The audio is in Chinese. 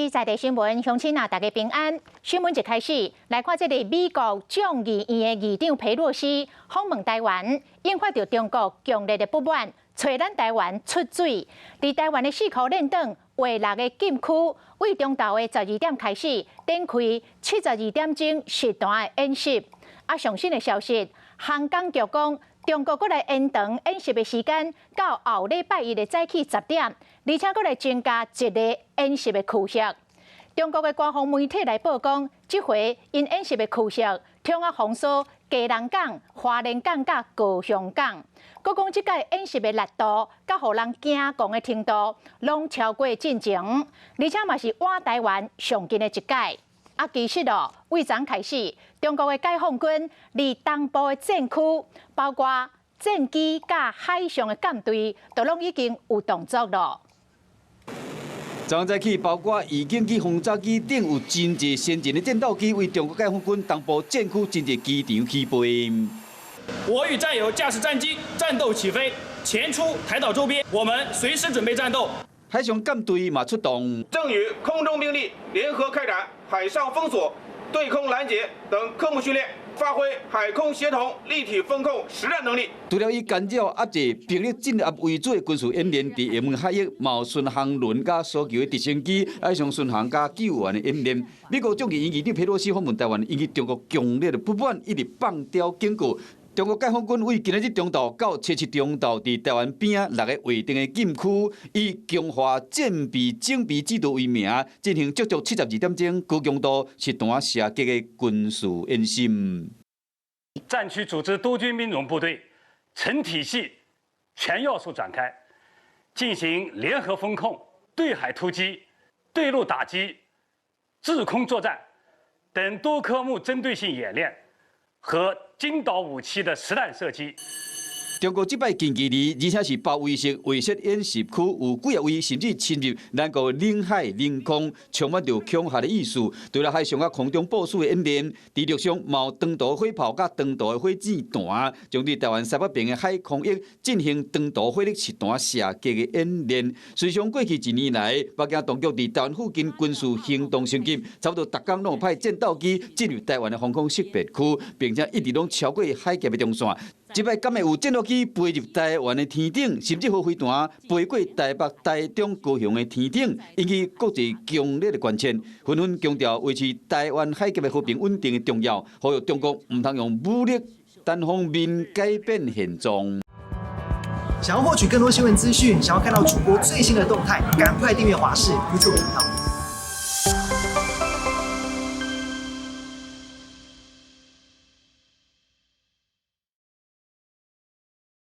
是在地新闻，乡亲啊，大家平安。新闻一开始，来看这个美国众议院的议长佩洛西访问台湾，引发着中国强烈的不满，催咱台湾出水。伫台湾的4号练等划6个禁区，为中昼的12点开始展开72点钟实弹的演习。上新的消息，航港局讲，中国搁来延长演习的时间到后礼拜1的早起10点，而且搁来增加一个演习的区域。中国的官方媒体来报讲，这回因演习的区域统合封锁基隆港、花莲港甲高雄港。搁讲这届演习的力度，甲互人惊狂的程度，拢超过进前，而且嘛是换台湾上近的一届。其实为昨开始，中国的解放军伫东部的战区，包括战机甲海上的舰队，都拢已经有动作了。昨早起，包括预警机、轰炸机等有真侪先进的战斗机，为中国解放军东部战区真侪机场起飞。我与战友驾驶战机战斗起飞，前出台岛周边，我们随时准备战斗。海上舰队嘛出动，正与空中兵力联合开展海上封锁、对空拦截等科目训练，发挥海空协同、立体风控实战能力。除了以干扰压制、兵力镇压为主的军事演练，伫厦门海域嘛有巡航轮甲所求的直升机、海上巡航甲救援的演练。美国众议院议长佩洛西访问台湾，引起中国强烈的不满，一直放刁警告。中国解放军为今日中昼到7中昼，伫台湾边啊6个划定的禁区，以强化战备整备制度为名，进行足足72点钟高强度实弹射击的军事演习。战区组织多军兵种部队，成体系、全要素展开，进行联合风控、对海突击、对陆打击、制空作战等多科目针对性演练和精导武器的实弹射击。中国这摆近距离，而且是包围式威慑演习区，有几啊位甚至侵入咱国领海领空，充满着恐吓的意思。除了海上甲空中部署的演练，地陆上嘛有长途火炮甲长途的火箭弹，将对台湾西北边的海空域进行长途火力实弹射击的演练。随上过去1年来，北京当局伫台湾附近军事行动升级，差不多逐天拢有派战斗机进入台湾的防空识别区，并且一直拢超过海峡的中线。这摆敢会有战斗机飞入台湾的天顶，甚至有飞弹飞过台北、台中、高雄的天顶，引起国际强烈的关切，纷纷强调维持台湾海峡的和平稳定的重要，呼吁中国唔通用武力单方面改变现状。想要获取更多新闻资讯，想要看到主播最新的动态，赶快订阅华视 YouTube 频道。